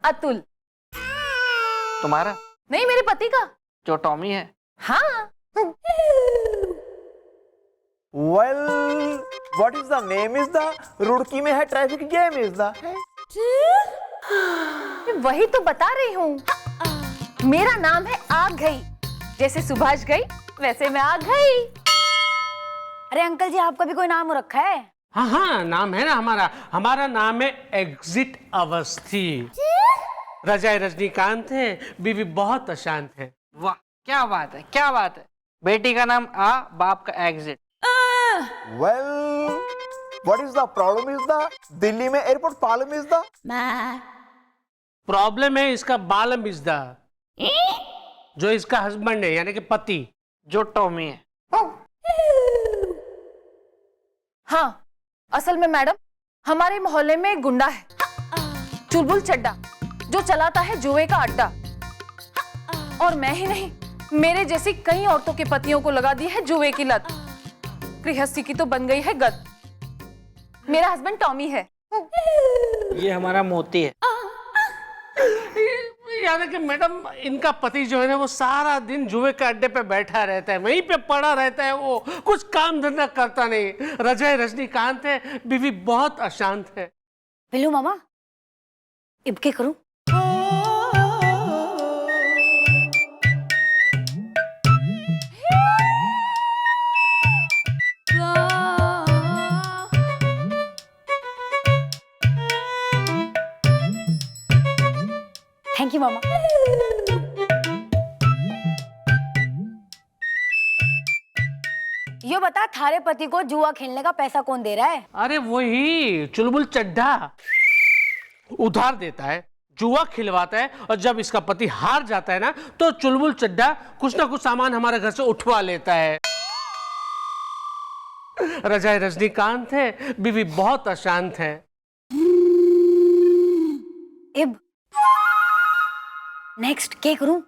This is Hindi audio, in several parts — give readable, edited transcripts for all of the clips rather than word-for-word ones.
अतुल। तुम्हारा? नहीं, मेरे पति का। जो टॉमी है? हाँ। Well, what is the name is the Roorkee में है ट्रैफिक जैम इज द। वही तो बता रही हूँ। मेरा नाम है आग गई, जैसे सुभाष गई वैसे मैं आ गई। अरे अंकल जी, आपका भी कोई नाम रखा है? हाँ हाँ, नाम है ना हमारा नाम है एग्जिट अवस्थी। रजाई रजनीकांत है, बीवी बहुत अशांत है। वाह, क्या बात है, क्या बात है। बेटी का नाम आ, बाप का exit. Well, what is the problem is the Delhi में airport problem is the. Problem है इसका बालम इज्दा, जो इसका हस्बैंड है यानी कि पति, जो टॉमी है। हाँ, असल में मैडम हमारे मोहल्ले में एक गुंडा है, चुलबुल चड्डा, जो चलाता है जुए का अड्डा। और मैं ही नहीं, मेरे जैसी कई औरतों के पतियों को लगा दी है जुए की लत। गृहस्थी की तो बन गई है गत। मेरा हस्बैंड टॉमी है। ये हमारा मोती है। यानी कि मैडम इनका पति जो है ना वो सारा दिन जुए के अड्डे पे बैठा रहता है, वहीं पे पड़ा रहता है, वो कुछ काम धंधा करता नहीं। रजाई रजनीकांत है, बीवी बहुत अशांत है। बिल्लू मामा, इबके करूं? थैंक यू मामा। यो बता, थारे पति को जुआ खेलने का पैसा कौन दे रहा है? अरे वही चुलबुल चड्ढा उधार देता है, जुआ खिलवाता है, और जब इसका पति हार जाता है ना तो चुलबुल चड्ढा कुछ ना कुछ सामान हमारे घर से उठवा लेता है। रजाई रजनीकांत है, बीवी बहुत अशांत है। इब नेक्स्ट क्या करूं?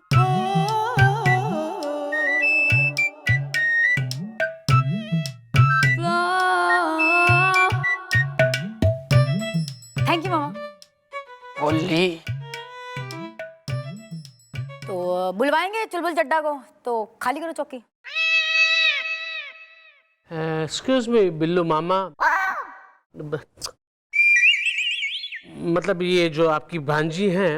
थैंक यू मामा। ओली, तो बुलवाएंगे चुलबुल चड्डा को, तो खाली करो चौकी। एक्सक्यूज मी बिल्लू मामा, मतलब ये जो आपकी भांजी हैं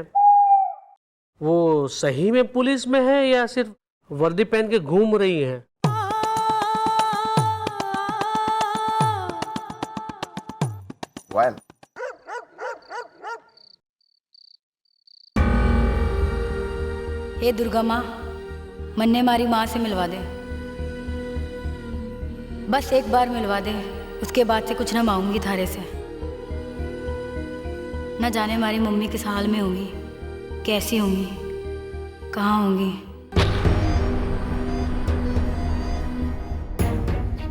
वो सही में पुलिस में है या सिर्फ वर्दी पहन के घूम रही हैं? Well, हे दुर्गा माँ, मन्ने मारी माँ से मिलवा दे, बस एक बार मिलवा दे, उसके बाद से कुछ ना मांगूंगी थारे से। न जाने हमारी मम्मी किस हाल में होंगी, कैसी होंगी, कहाँ होंगी।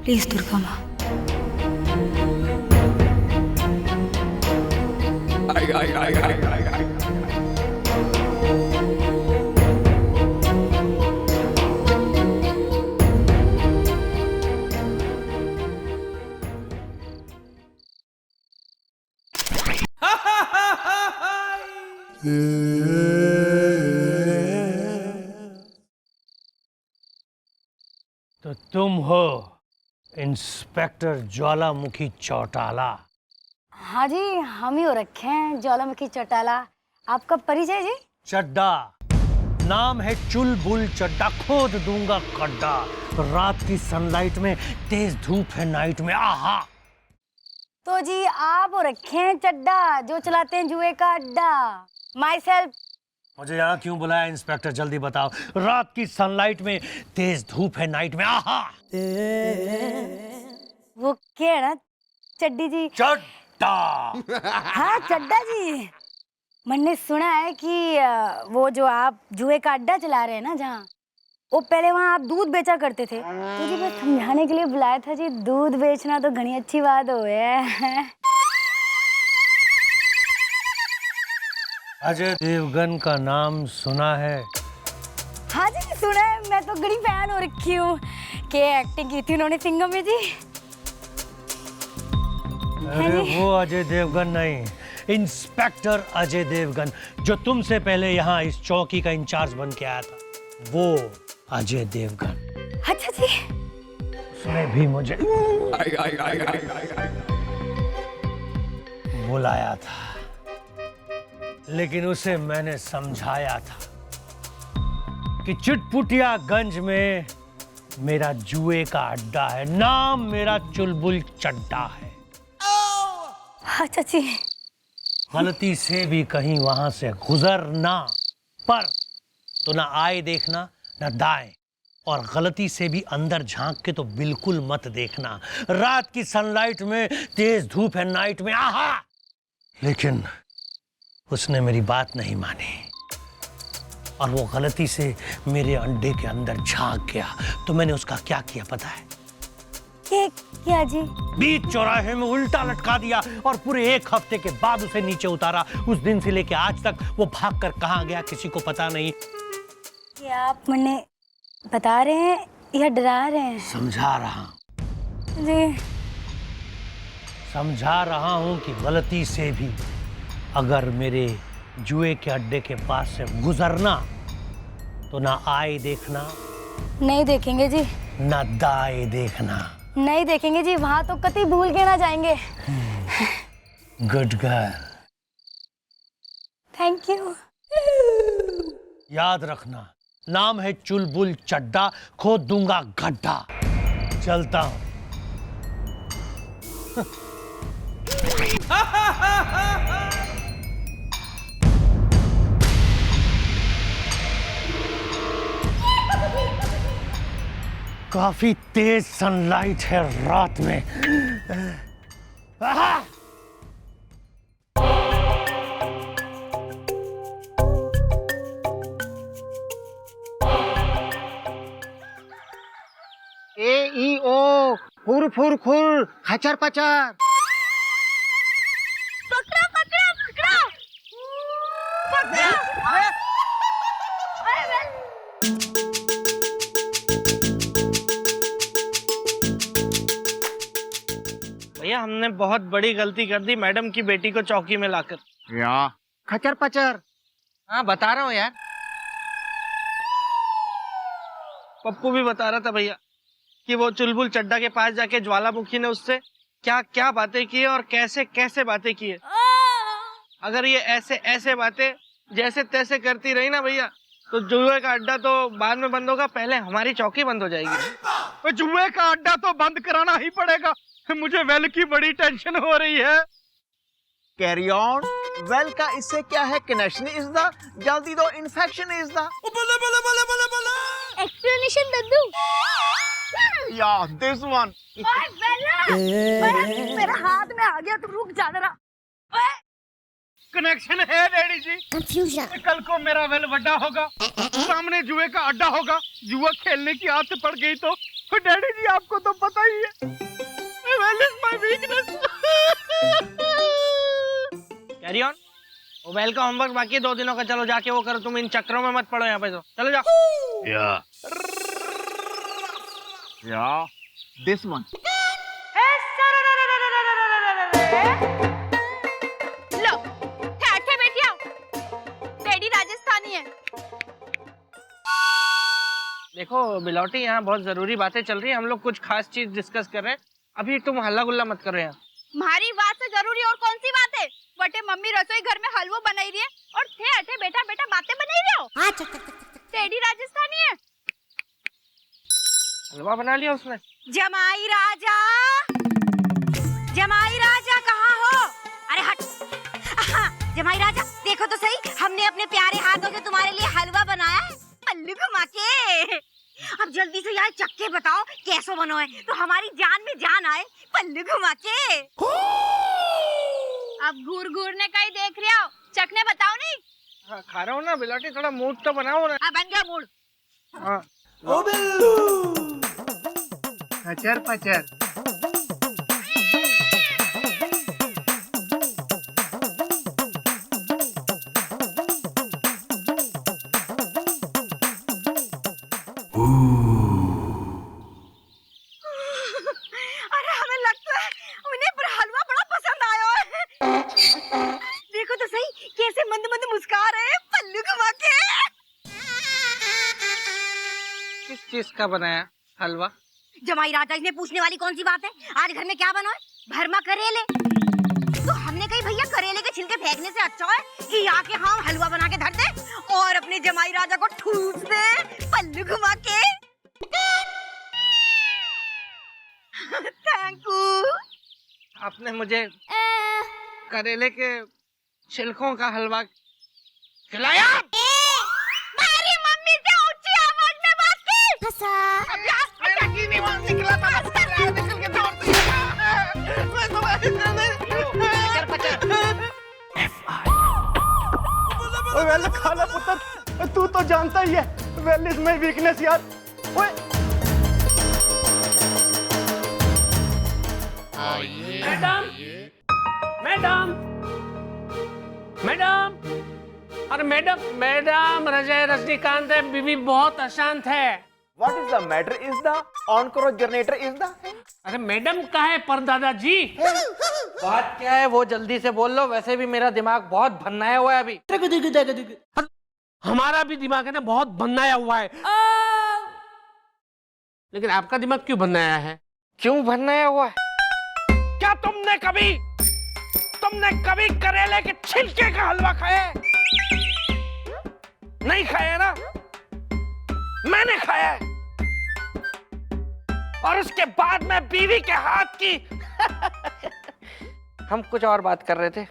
प्लीज दुर्गा माँ। तो तुम हो इंस्पेक्टर ज्वालामुखी चौटाला? हाँ जी, हम ही हो रखे हैं ज्वालामुखी चौटाला। आपका परिचय जी? चड्डा, नाम है चुलबुल चड्डा, खोद दूंगा खड्डा। रात की सनलाइट में, तेज धूप है नाइट में, आहा। तो जी आप हो रखे हैं चड्डा, जो चलाते हैं जुए का अड्डा। My self. मुझे यहाँ क्यों बुलाया इंस्पेक्टर, जल्दी बताओ। रात की सनलाइट में, तेज धूप है नाइट में, आहा। वो क्या है ना चड्डी जी? चड्डा। हाँ चड्डा जी, मैंने सुना है कि वो जो आप जुए का अड्डा चला रहे हैं ना, जहाँ वो पहले वहाँ आप दूध बेचा करते थे। तो जी मैं समझाने के लिए बुलाया था जी, दूध बेचना तो घनी अच्छी बात हो है। अजय देवगन का नाम सुना है? हाँ जी सुना है, मैं तो बड़ी फैन हो रखी हूँ। कि एक्टिंग की थी उन्होंने सिंघम में जी। अरे वो अजय देवगन नहीं, इंस्पेक्टर अजय देवगन, जो तुमसे पहले यहाँ इस चौकी का इंचार्ज बन के आया था, वो अजय देवगन। अच्छा जी। उसने भी मुझे बुलाया था, लेकिन उसे मैंने समझाया था कि चुटपुटियागंज में मेरा जुए का अड्डा है, नाम मेरा चुलबुल चड्डा है। अच्छा जी। गलती से भी कहीं वहां से गुजरना, पर तो ना आए देखना ना दाएं, और गलती से भी अंदर झांक के तो बिल्कुल मत देखना। रात की सनलाइट में, तेज धूप है नाइट में, आहा। लेकिन उसने मेरी बात नहीं मानी और वो गलती से मेरे अंडे के अंदर झांक गया। तो मैंने उसका क्या किया पता है? क्या जी? बीच चौराहे में उल्टा लटका दिया और पूरे 1 हफ्ते के बाद उसे नीचे उतारा। उस दिन से लेके आज तक वो भागकर कहां गया किसी को पता नहीं। क्या आप मुझे बता रहे हैं या डरा रहे हैं? समझा रहा जी। समझा रहा हूं कि गलती से भी अगर मेरे जुए के अड्डे के पास से गुजरना तो ना आए देखना, नहीं देखेंगे जी। ना दाएं देखना। नहीं देखेंगे जी, वहां तो कतई भूल के ना जाएंगे। Good girl. Thank you. याद रखना, नाम है चुलबुल चड्डा, खोद दूंगा गड्ढा। चलता हूं। काफी तेज सनलाइट है रात में। आहा! ए ई ओ फुर फुर खुर खचर पचर। पकड़ो पकड़ो पकड़ो। भैया हमने बहुत बड़ी गलती कर दी मैडम की बेटी को चौकी में लाकर। या खचर पचर। हाँ बता रहा हूँ यार, पप्पू भी बता रहा था भैया कि वो चुलबुल चड्डा के पास जाके ज्वालामुखी ने उससे क्या क्या बातें की और कैसे कैसे बातें की है। अगर ये ऐसे ऐसे बातें जैसे तैसे करती रही ना भैया, तो जुए का अड्डा तो बाद में बंद होगा, पहले हमारी चौकी बंद हो जाएगी। जुए का अड्डा तो बंद कराना ही पड़ेगा। मुझे वेल की बड़ी टेंशन हो रही है। Carry on. वेल का इससे क्या है कनेक्शन? इज द जल्दी दो, इन्फेक्शन इज द। एक्सप्लेनेशन दद्दू। या दिस वन। मेरा हाथ में आ गया, तू रुक जा जरा। कनेक्शन है डैडी जी। कंफ्यूजन। कल को मेरा वेल बड़ा होगा, सामने जुए का अड्डा होगा, जुआ खेलने की आदत पड़ गई तो डैडी जी आपको तो पता ही है, well is my weakness. Carry on. वो वेल का होमवर्क बाकी है 2 दिनों का, चलो जाके वो करो। तुम इन चक्रों में मत पड़ो यहाँ पे, तो चलो जाओ। या दिस वन। लो ठहर बैठी आओ, डैडी राजस्थानी है। देखो बिलौटी, यहाँ बहुत जरूरी बातें चल रही है, हम लोग कुछ खास चीज डिस्कस कर रहे हैं। अभी तुम हल्ला गुल्ला मत करो यहाँ। हमारी बात से जरूरी और कौन सी बात है? बटे मम्मी रसोई घर में हलवा बनाई रही है और थे अठे बेटा बेटा बातें बनाई रहे हो। डैडी राजस्थानी है। हलवा बना लिया उसने। जमाई राजा, जमाई राजा कहाँ हो? अरे हट। जमाई राजा देखो तो सही, हमने अपने प्यारे हाथों से तुम्हारे लिए हलवा बनाया है, पल्लू घुमा के। अब जल्दी से यार चक्के बताओ कैसे बनो है, तो हमारी जान में जान आए, पल्लू घुमा के। अब घूर घूरने का ही देख रहे हो, चखने बताओ नहीं। हाँ खा रहा हूँ ना बिलौटी, थोड़ा मूड तो बनाओ ना। बन गया मूड। हाँ खचर पचर। अरे हमें लगता है उन्हें हलवा बड़ा पसंद आया है। रहे हैं पल्लू घुमा के। किस चीज का बनाया हलवा? जमाई राजा इसमें पूछने वाली कौन सी बात है? आज घर में क्या बना है? भरमा करेले। तो हमने कही भैया करेले के छिलके फेंकने से अच्छा है कि आके हम हलवा बना के धर दे और अपने जमाई राजा को ठूस दे पल्लू घुमा के। Thank you. आपने मुझे करेले के छिलकों का हलवा खिलाया? मेरी मम्मी से ऊंची आवाज में बात की। मेरा की नहीं वहाँ निकला था, निकल के दौड़ दिया। मैं ओए वेल खाला पुत्र, तू तो जानता ही है वेल इज माय वीकनेस यार। ओए मैडम, मैडम, मैडम, अरे मैडम, मैडम रजय रजनीकांत है, बीवी बहुत अशांत है। What is the matter is the on-cross generator is the? अरे मैडम कहाँ है परदादा जी? बात क्या है वो जल्दी से बोल लो, वैसे भी मेरा दिमाग बहुत भन्नाया हुआ है अभी। हमारा भी दिमाग है ना बहुत भन्नाया हुआ है। लेकिन आपका दिमाग क्यों भन्नाया है? क्यों भन्नाया हुआ है? क्या तुमने कभी करेले के छिलके का हलवा खाया? नहीं खाया ना? मैंने खाया है। और उसके बाद मैं बीवी के हाथ की हम कुछ और बात कर रहे थे।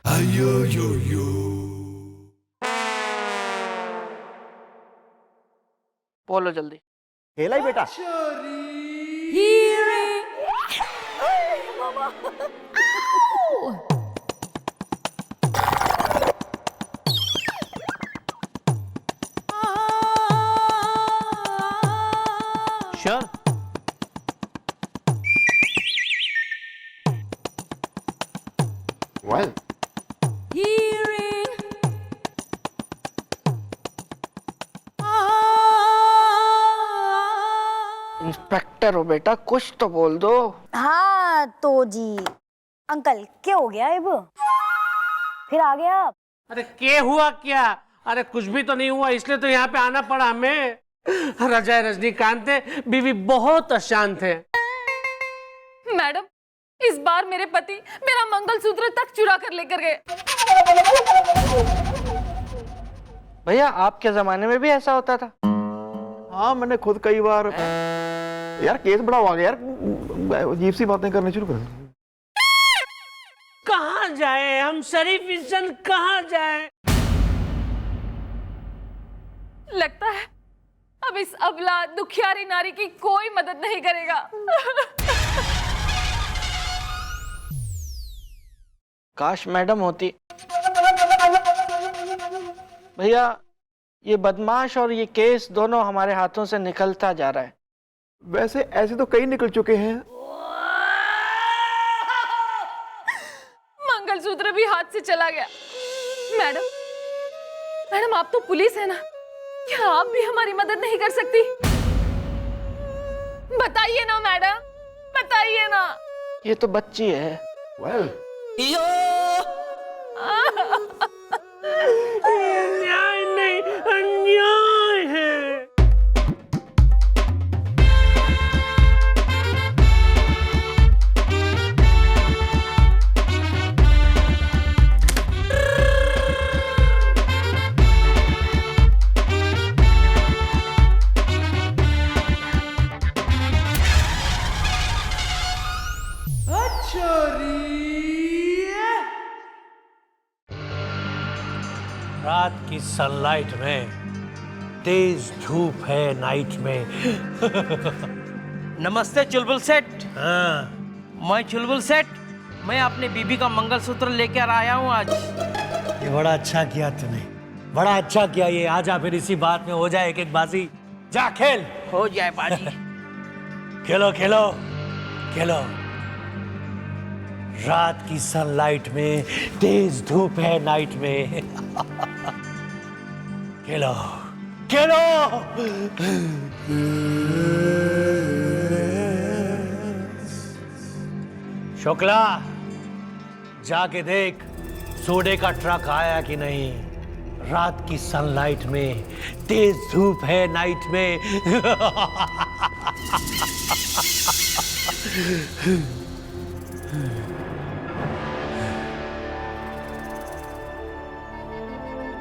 बोलो जल्दी। खेला ही बेटा। श्योर? Well. इंस्पेक्टर हो बेटा, कुछ तो बोल दो। हाँ तो जी अंकल क्या हो गया अब? फिर आ गया आप? अरे क्या हुआ क्या? अरे कुछ भी तो नहीं हुआ, इसलिए तो यहाँ पे आना पड़ा हमें। रजय रजनीकांत है, बीवी बहुत अशांत है। मैडम, इस बार मेरे पति मेरा मंगलसूत्र तक चुरा कर लेकर गए। भैया आपके जमाने में भी ऐसा होता था? हाँ मैंने खुद कई बार यार केस बड़ा हो गया यार, अजीब सी बातें करनी शुरू कर। कहाँ जाए हम शरीफ इंसान, कहाँ जाए? लगता है अब इस अबला दुखियारी नारी की कोई मदद नहीं करेगा। काश मैडम होती। भैया ये बदमाश और ये केस दोनों हमारे हाथों से निकलता जा रहा है। वैसे ऐसे तो कई निकल चुके हैं। मंगलसूत्र भी हाथ से चला गया। मैडम, मैडम आप तो पुलिस है ना, क्या आप भी हमारी मदद नहीं कर सकती? बताइए ना मैडम, बताइए ना। ये तो बच्ची है। Well. अन्याय नहीं, अन्याय है। रात की सनलाइट में, तेज धूप है नाइट में। नमस्ते चुलबुल सेठ। हाँ, मैं चुलबुल सेठ, मैं अपने बीबी का मंगलसूत्र लेकर आया हूँ आज। ये बड़ा अच्छा किया तूने, बड़ा अच्छा किया। ये आजा फिर इसी बात में हो जाए एक एक बाजी। जा खेल। हो जाए बाजी। खेलो खेलो खेलो। रात की सनलाइट में, तेज धूप है नाइट में। खेलो खेलो। शुक्ला, जाके देख सोडे का ट्रक आया कि नहीं। रात की सनलाइट में, तेज धूप है नाइट में।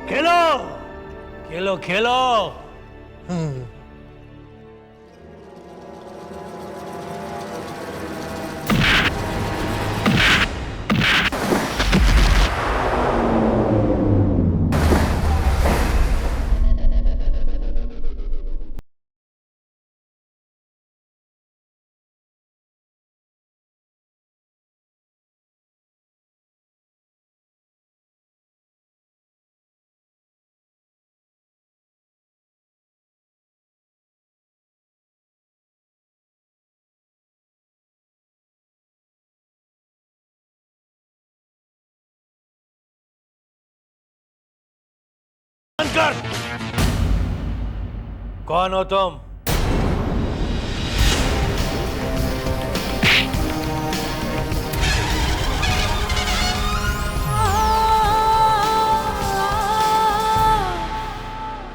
खेलो खेलो खेलो। कर। कौन हो तुम?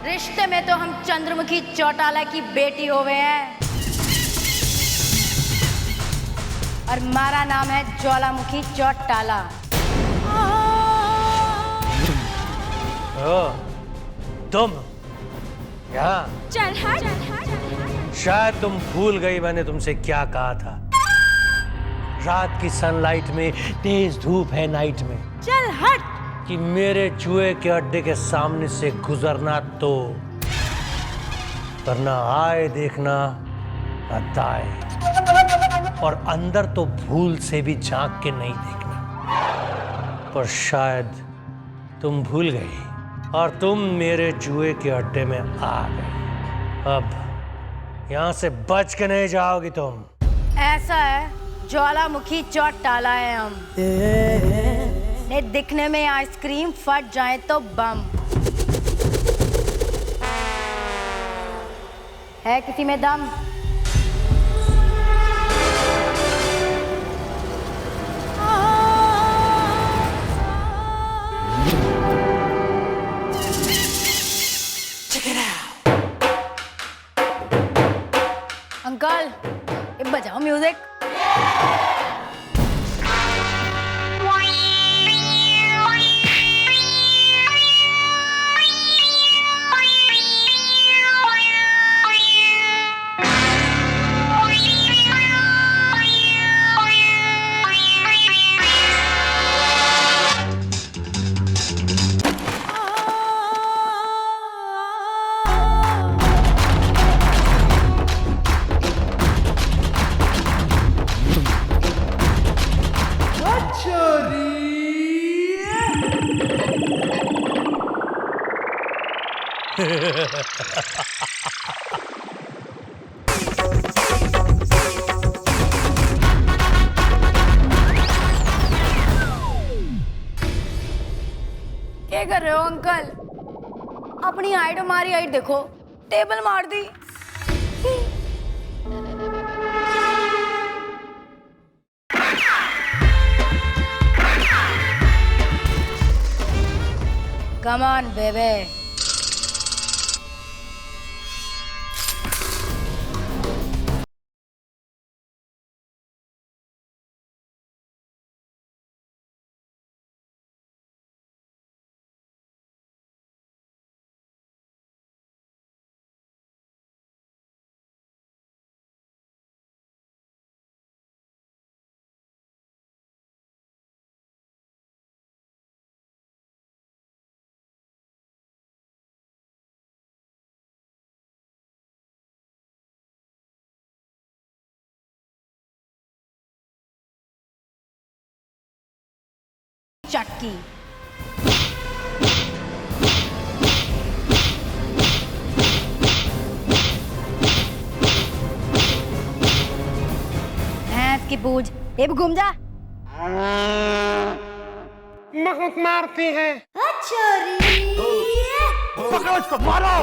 रिश्ते में तो हम चंद्रमुखी चौटाला की बेटी हो गए हैं और हमारा नाम है ज्वालामुखी चौटाला। ओ, तुम यहाँ? चल हट। शायद तुम भूल गई मैंने तुमसे क्या कहा था। रात की सनलाइट में, तेज धूप है नाइट में। चल हट। कि मेरे चूहे के अड्डे के सामने से गुजरना तो, वरना आए देखना न दाएं, और अंदर तो भूल से भी झांक के नहीं देखना। पर शायद तुम भूल गई और तुम मेरे जुए के अड्डे में आ गई। अब यहां से बच के नहीं जाओगी तुम। ऐसा है, ज्वालामुखी चौटाला है हम। नहीं दिखने में आइसक्रीम, फट जाए तो बम। है किसी में दम? अंकल, ये बजाओ म्यूजिक। क्या कर रहे हो अंकल? अपनी हाइट हमारी हाइट देखो, टेबल मार दी। कम ऑन बेबे। चटकी। भैंस की पूछ, ये भी घूम जा। महक मारती है। पकड़ो इसको, मारो।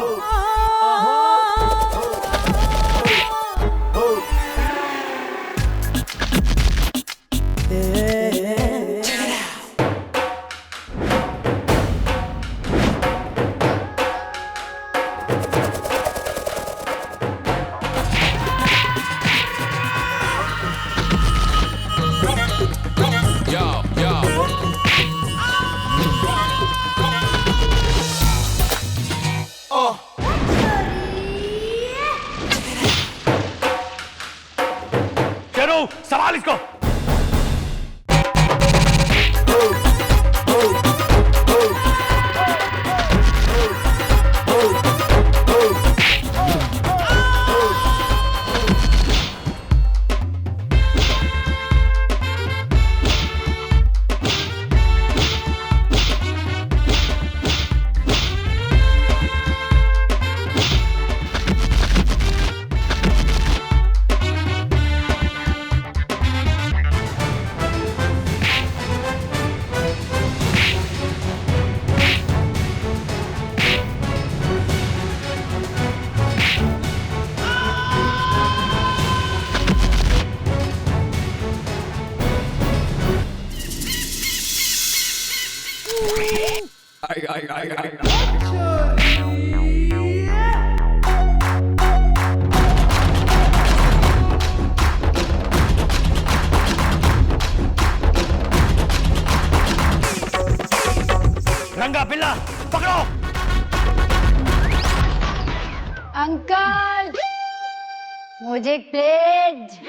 करो, संभाल इसको। रंगा बिल्ला पकड़ो। अंकल मुझे एक प्लेट।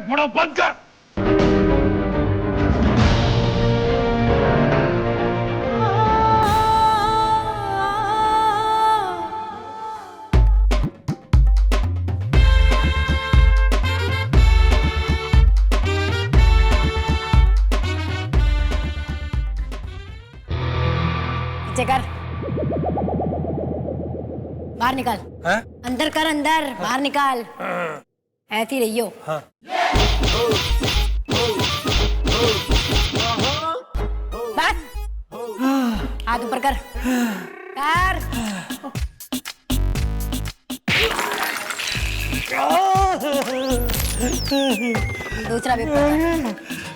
बड़ो बंद कर। नीचे कर, बाहर निकाल। हाँ? अंदर कर, अंदर बाहर निकाल। ऐसी रहियो। हाँ। बस हाथ ऊपर कर। कर दूसरा भी ऊपर कर।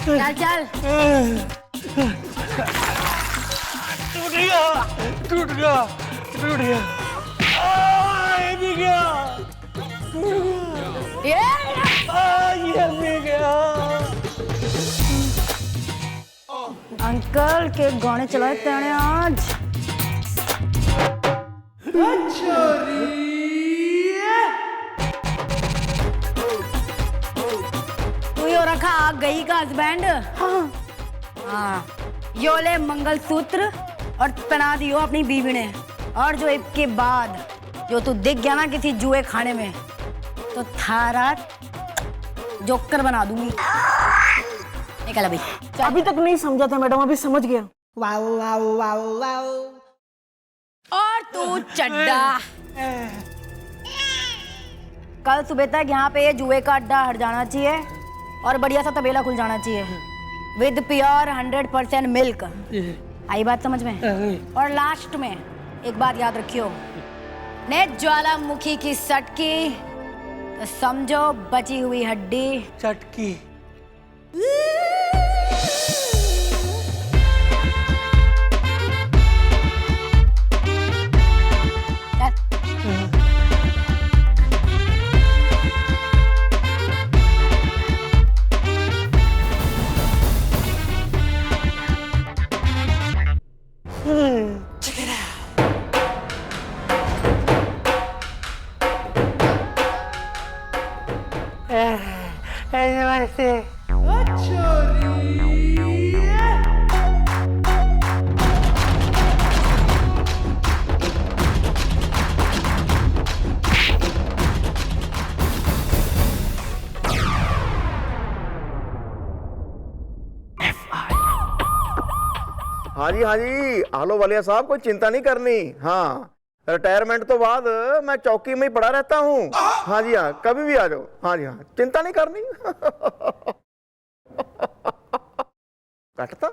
चल चल। टूट गया, टूट गया, टूट गया। ये भी गया, ये भी गया। अंकल के गाने चलाए तेने आज। तू यो रखा आ गई का हस्बैंड। हाँ यो ले मंगलसूत्र और पहना दियो अपनी बीवी ने। और जो इसके बाद जो तू दिख गया ना किसी जुए खाने में तो थारा जोकर बना दूंगी। निकल अभी। अभी तक नहीं समझा था मैडम, अभी समझ गया। Wow wow wow wow. और तू चड्डा, कल सुबह तक यहाँ पे जुए का अड्डा हट जाना चाहिए और बढ़िया सा तबेला खुल जाना चाहिए विद प्योर 100% मिल्क। आई बात समझ में? और लास्ट में एक बात याद रखियो, ने ज्वालामुखी की सटकी तो समझो बची हुई हड्डी चटकी। हाँ जी, आलो वालिया साहब, कोई चिंता नहीं करनी। हाँ रिटायरमेंट तो बाद मैं चौकी में ही पड़ा रहता हूँ। हाँ जी हाँ, कभी भी आ जाओ। हाँ जी हाँ, चिंता नहीं करनी। कटता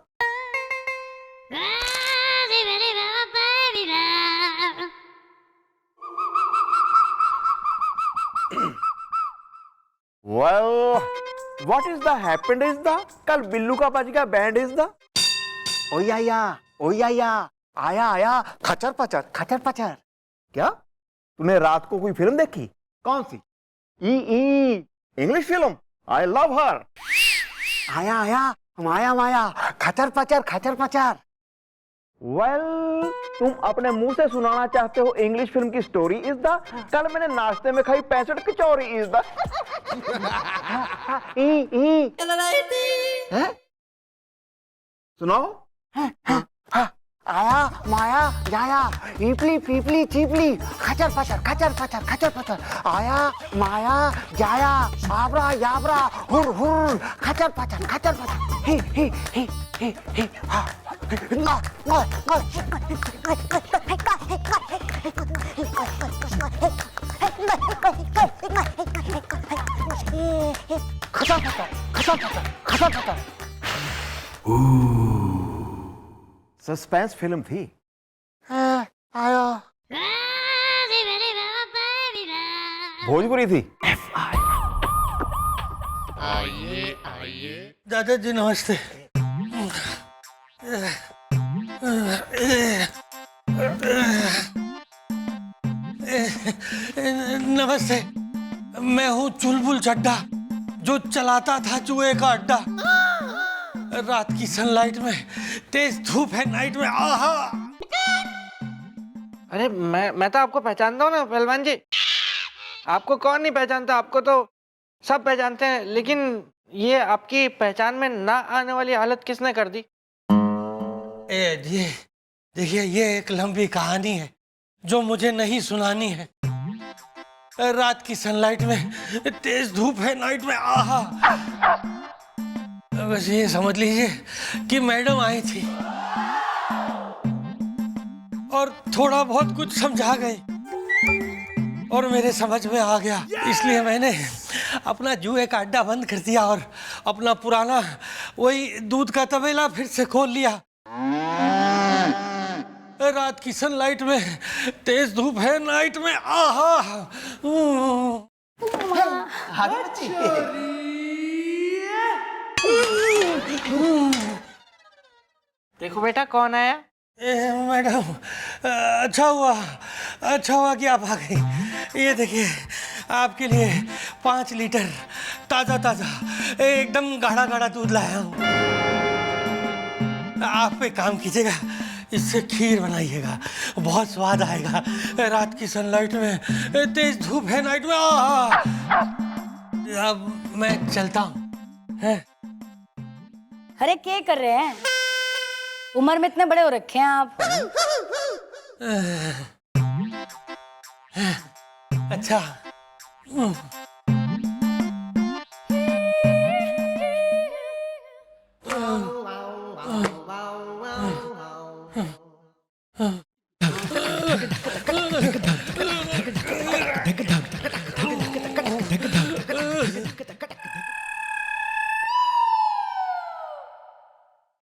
Well, what is the happened is the कल बिल्लू का बज गया बैंड इज द ओ या आया आया खचर पचर। क्या तूने रात को कोई फिल्म देखी? कौन सी? ई English film. I love her. आया माया खचर पचर। वेल, तुम अपने मुंह से सुनाना चाहते हो इंग्लिश फिल्म की स्टोरी इज द कल मैंने नाश्ते में खाई 65 कचौरी इज द सुनाओ। आया माया जाया ईपली पीपली चीपली खचर पचर। आया माया जाया आबरा याबरा हुर खचर पचर। ही हाँ खचा सस्पेंस फिल्म थी। आया भोजपुरी थी। दादाजी नमस्ते। नमस्ते, मैं हूँ चुलबुल चड्ढा जो चलाता था जुए का अड्डा। रात की सनलाइट में, तेज धूप है नाइट में। आहा! अरे मैं तो आपको पहचानता हूँ ना पहलवान जी। आपको कौन नहीं पहचानता, आपको तो सब पहचानते हैं। लेकिन ये आपकी पहचान में ना आने वाली हालत किसने कर दी? ये देखिए, ये एक लंबी कहानी है जो मुझे नहीं सुनानी है। रात की सनलाइट में, तेज धूप है नाइट में। आहा! बस ये समझ लीजिए कि मैडम आई थी और थोड़ा बहुत कुछ समझा गए और मेरे समझ में आ गया। इसलिए मैंने अपना जुए का अड्डा बंद कर दिया और अपना पुराना वही दूध का तबेला फिर से खोल लिया। रात की सनलाइट में, तेज धूप है नाइट में। आहा! देखो बेटा कौन आया। मैडम, अच्छा हुआ कि आप आ गई। ये देखिए, आपके लिए 5 लीटर ताजा एकदम गाढ़ा दूध लाया हूँ। आप एक काम कीजिएगा, इससे खीर बनाइएगा, बहुत स्वाद आएगा। रात की सनलाइट में, तेज धूप है नाइट में। अब मैं चलता हूँ। अरे क्या कर रहे हैं? उम्र में इतने बड़े हो रखे हैं आप। अच्छा।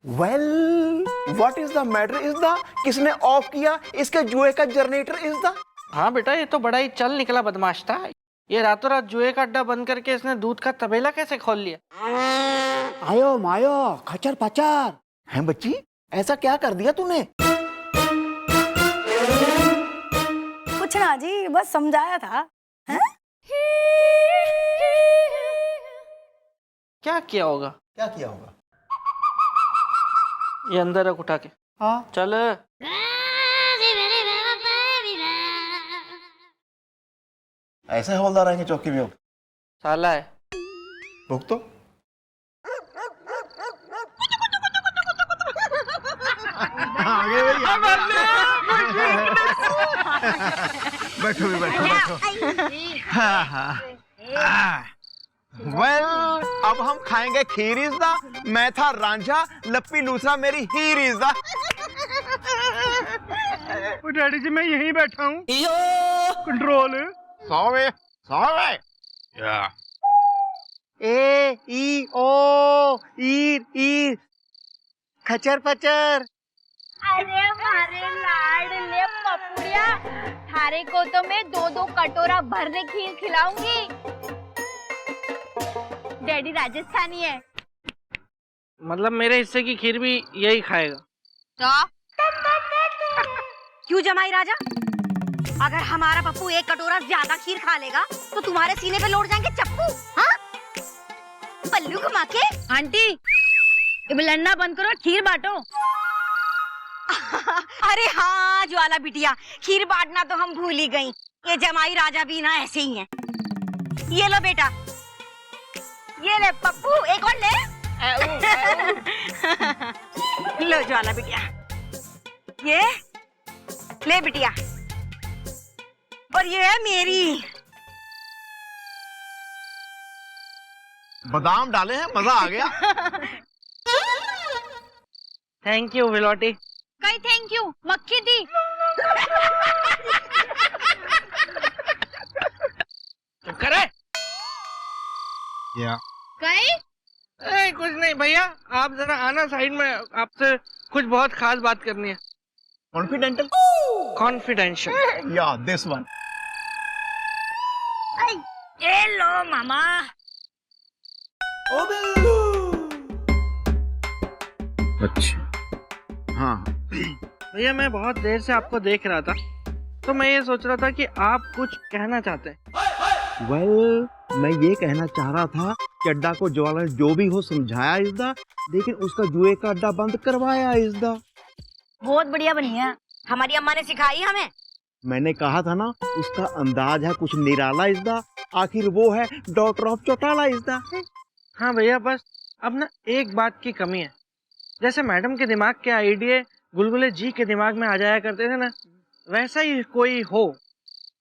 Well, what is the matter is the किसने ऑफ किया इसके जुए का जनरेटर इज द। हाँ बेटा, ये तो बड़ा ही चल निकला बदमाश था। ये रातों रात जुए का अड्डा बंद करके इसने दूध का तबेला कैसे खोल लिया? आयो मायो खचर पचर। हैं बच्ची, ऐसा क्या कर दिया तूने? कुछ ना जी, बस समझाया था। हैं? क्या किया होगा? क्या किया होगा? ये अंदर रख उठा के। हाँ चल। ऐसे हवलदार आएंगे चौकी में? साला है। रुक तो। आगे बैठो बैठो। वेल, अब हम खाएंगे खीर इज द। मैं था रांझा, लप्पी लूसा मेरी हीर इज द। ओ डैडी जी मैं यहीं बैठा हूँ। कंट्रोल। सौवे सौवे ए ई ओ ईर ईर खचर पचर। अरे हमारे लाडले पपुड़िया, थारे को तो मैं 2-2 कटोरा भरने खीर खिलाऊंगी। डैडी राजस्थानी है मतलब मेरे हिस्से की खीर भी यही खाएगा। तो क्यों जमाई राजा? अगर हमारा पप्पू 1 कटोरा ज्यादा खीर खा लेगा तो तुम्हारे सीने पे लौट जाएंगे चप्पू। हाँ? पल्लू घुमा के। आंटी ये लड़ना बंद करो, खीर बांटो। अरे हाँ ज्वाला बिटिया, खीर बांटना तो हम भूल ही गई। ये जमाई राजा भी ना ऐसे ही हैं। ये लो बेटा, ये ले पप्पू, एक और ले। लो ज्वाला बिटिया, ये ले बिटिया, और ये है मेरी। बादाम डाले हैं, मजा आ गया। थैंक यू विलोटी। कई थैंक यू, मक्खी दी। चुप करे। कई कुछ नहीं भैया, आप जरा आना साइड में, आपसे कुछ बहुत खास बात करनी है। कॉन्फिडेंटल कॉन्फिडेंशियल। या दिस वन। ये लो मामा। अच्छा हाँ भैया मैं बहुत देर से आपको देख रहा था, तो मैं ये सोच रहा था कि आप कुछ कहना चाहते हैं। वेल मैं ये कहना चाह रहा था, चड्डा को ज्वाला ने जो भी हो समझाया इसदा, लेकिन उसका जुए का अड्डा बंद करवाया इसदा। बहुत बढ़िया बनी है, हमारी अम्मा ने सिखाई हमें। मैंने कहा था ना, उसका अंदाज है कुछ निराला इसदा, आखिर वो है डॉक्टर ऑफ चौटाला इसदा। हाँ भैया, बस अब ना एक बात की कमी है। जैसे मैडम के दिमाग के आइडिया गुलगुले जी के दिमाग में आ जाया करते थे ना, वैसा ही कोई हो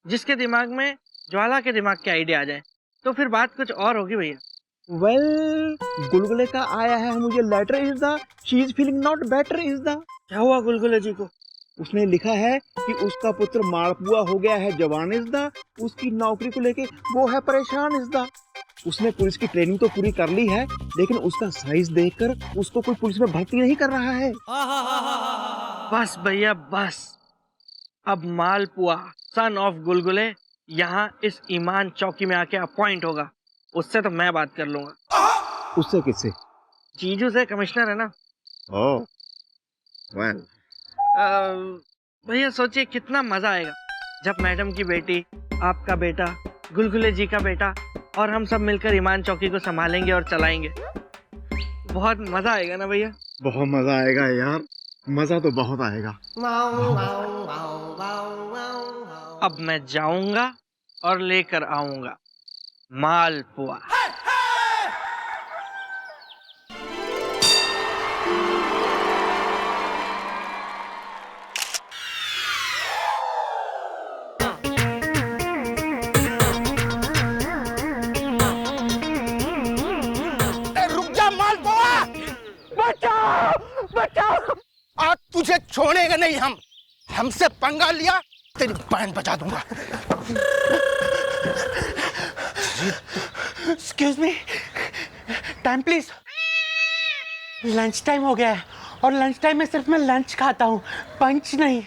जिसके दिमाग में ज्वाला के दिमाग के आइडिया आ जाए, तो फिर बात कुछ और होगी भैया। वेल गुलगुले का आया है मुझे लेटर इसदा, she is feeling not better इसदा। क्या हुआ गुलगुले जी को? उसने लिखा है कि उसका पुत्र मालपुआ हो गया है जवान इसदा, उसकी नौकरी को लेके वो है परेशान इसदा। उसने पुलिस की ट्रेनिंग तो पूरी कर ली है, लेकिन उसका साइज देखकर उसको कोई पुलिस में भर्ती नहीं कर रहा है। बस भैया बस, अब मालपुआ सन ऑफ गुलगुले यहाँ इस ईमान चौकी में आके अपॉइंट होगा। उससे तो मैं बात कर लूंगा। उससे किससे? जीजू से, कमिश्नर है ना। ओह वेल भैया सोचिए कितना मजा आएगा जब मैडम की बेटी, आपका बेटा, गुलगुले जी का बेटा और हम सब मिलकर ईमान चौकी को संभालेंगे और चलाएंगे। बहुत मजा आएगा ना भैया? बहुत मजा आएगा यार, मजा तो बहुत आएगा। अब मैं जाऊंगा और लेकर आऊंगा मालपुआ। आज तुझे छोड़ेंगे नहीं हम। हमसे पंगा लिया, तेरी बहन बचा दूंगा। Excuse me, time please. Lunch time हो गया है और लंच टाइम में सिर्फ मैं लंच खाता हूँ, पंच नहीं।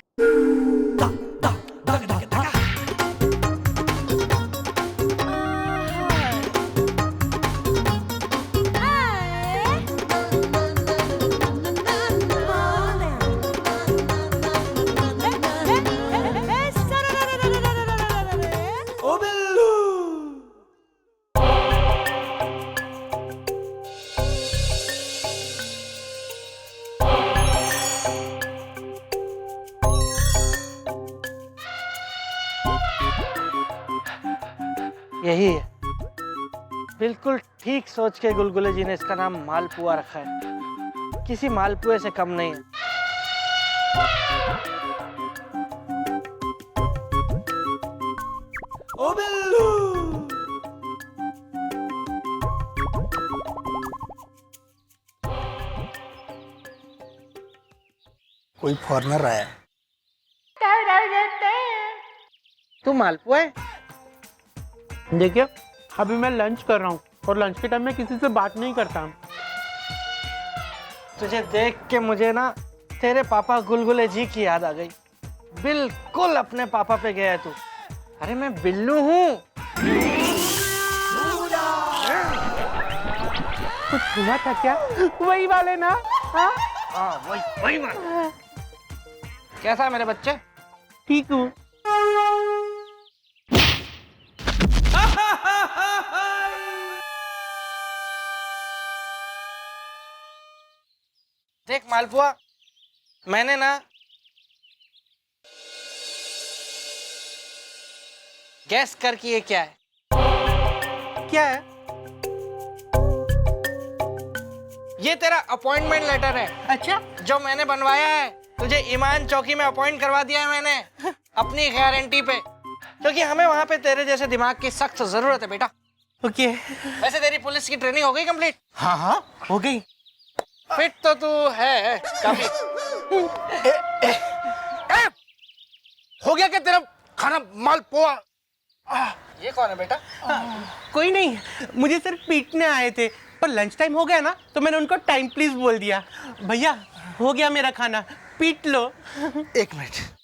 यही है, बिल्कुल ठीक सोच के गुलगुले जी ने इसका नाम मालपुआ रखा है। किसी मालपुए से कम नहीं है। ओ बिल्लू। कोई फॉरेनर आया है। तू मालपुआ है? देखिए अभी मैं लंच कर रहा हूँ और लंच के टाइम में किसी से बात नहीं करता। तुझे देख के मुझे ना तेरे पापा गुलगुले जी की याद आ गई। बिल्कुल अपने पापा पे गया है तू। अरे मैं बिल्लू हूँ। कुछ सुना था क्या? वही वाले ना? हाँ वही वाला। कैसा है मेरे बच्चे? ठीक हूँ। देख मालपुआ, मैंने ना गैस कर कि ये क्या है? क्या है? ये तेरा अपॉइंटमेंट लेटर है। अच्छा, जो मैंने बनवाया है। तुझे ईमान चौकी में अपॉइंट करवा दिया है मैंने अपनी गारंटी पे, क्योंकि हमें वहां पे तेरे जैसे दिमाग की सख्त जरूरत है बेटा। ओके। वैसे तेरी पुलिस की ट्रेनिंग हो गई कंप्लीट? हाँ हाँ हो गई। फिट तो तू है काफी। हो गया क्या तेरा खाना मालपुआ? ये कौन है बेटा? कोई नहीं, मुझे सिर्फ पीटने आए थे, पर लंच टाइम हो गया ना तो मैंने उनको टाइम प्लीज बोल दिया। भैया हो गया मेरा खाना, पीट लो। एक मिनट।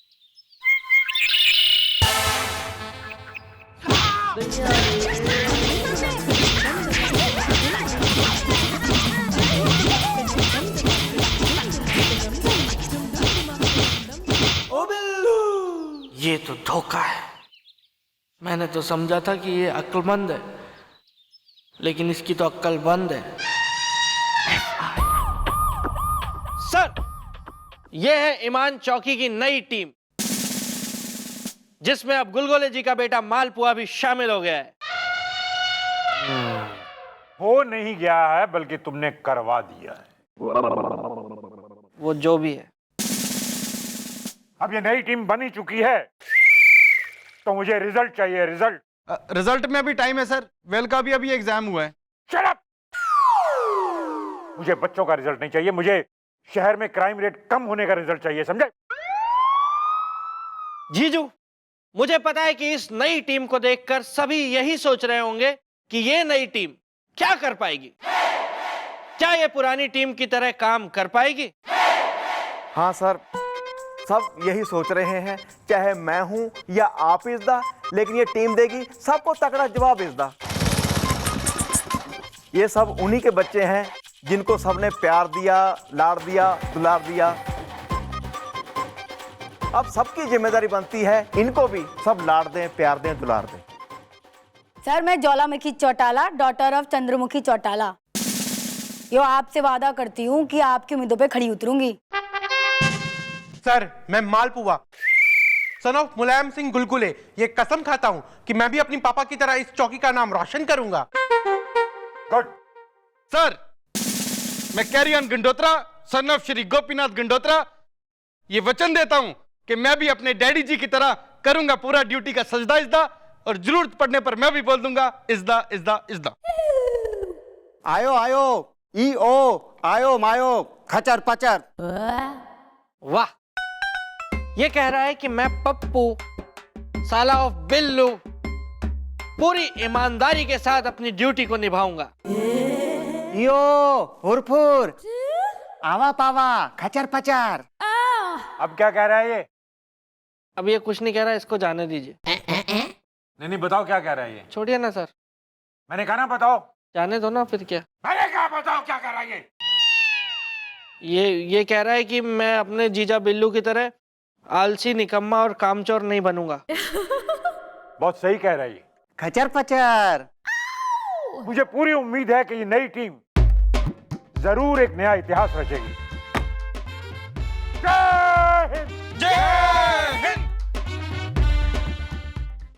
ये तो धोखा है। मैंने तो समझा था कि ये अक्लमंद है, लेकिन इसकी तो अक्ल बंद है। सर, ये है ईमान चौकी की नई टीम, जिसमें अब गुलगुले जी का बेटा मालपुआ भी शामिल हो गया है। हो नहीं गया है, बल्कि तुमने करवा दिया है। वो जो भी है। अब ये नई टीम बनी चुकी है, तो मुझे रिजल्ट चाहिए। रिजल्ट रिजल्ट में अभी टाइम है सर, वेल का भी अभी एग्जाम हुआ है। Shut up! मुझे बच्चों का रिजल्ट नहीं चाहिए, मुझे शहर में क्राइम रेट कम होने का रिजल्ट चाहिए, समझे? जीजू, मुझे पता है कि इस नई टीम को देखकर सभी यही सोच रहे होंगे कि ये नई टीम क्या कर पाएगी। क्या ये पुरानी टीम की तरह काम कर पाएगी? हाँ सर, सब यही सोच रहे हैं, चाहे मैं हूं या आप इज़दा, लेकिन ये टीम देगी सबको तगड़ा जवाब इज़दा। ये सब उन्हीं के बच्चे हैं जिनको सबने प्यार दिया, लाड़ दिया, दुलार दिया। अब सबकी जिम्मेदारी बनती है इनको भी सब लाड़ दें, प्यार दें, दुलार दें। सर मैं ज्वालामुखी चौटाला, डॉटर ऑफ चंद्रमुखी चौटाला, यो आपसे वादा करती हूँ कि आपकी उम्मीदों पे खड़ी उतरूंगी। सर मैं मालपुआ, सन ऑफ मुलायम सिंह गुलगुले, ये कसम खाता हूँ कि मैं भी अपनी पापा की तरह इस चौकी का नाम रोशन करूंगा। गुड। सर, मैं कैरियन गंडोत्रा, सन ऑफ श्री गोपीनाथ गंडोत्रा, ये वचन देता हूं कि मैं भी अपने डैडी जी की तरह करूंगा पूरा ड्यूटी का सजदा इज़दा, और जरूरत पड़ने पर मैं भी बोल दूंगा इज़दा इज़दा इज़दा। आयो आयो, ई ओ, आयो मायो, खचर पचर। वाह, ये कह रहा है कि मैं पप्पू, साला ऑफ बिल्लू, पूरी ईमानदारी के साथ अपनी ड्यूटी को निभाऊंगा। यो हुरफुर, आवा पावा, खचर पचर। अब क्या कह रहा है ये? अब ये कुछ नहीं कह रहा, इसको जाने दीजिए। नहीं बताओ क्या कह रहा है ये? छोड़िए ना सर। मैंने कहा ना बताओ। जाने दो ना, फिर क्या। मैंने कहा बताओ क्या कह रहा है ये? ये कह रहा है कि मैं अपने जीजा बिल्लू की तरह आलसी, निकम्मा और कामचोर नहीं बनूंगा। बहुत सही कह रहा है ये। खचर पचर। मुझे पूरी उम्मीद है कि ये नई टीम जरूर एक नया इतिहास रचेगी।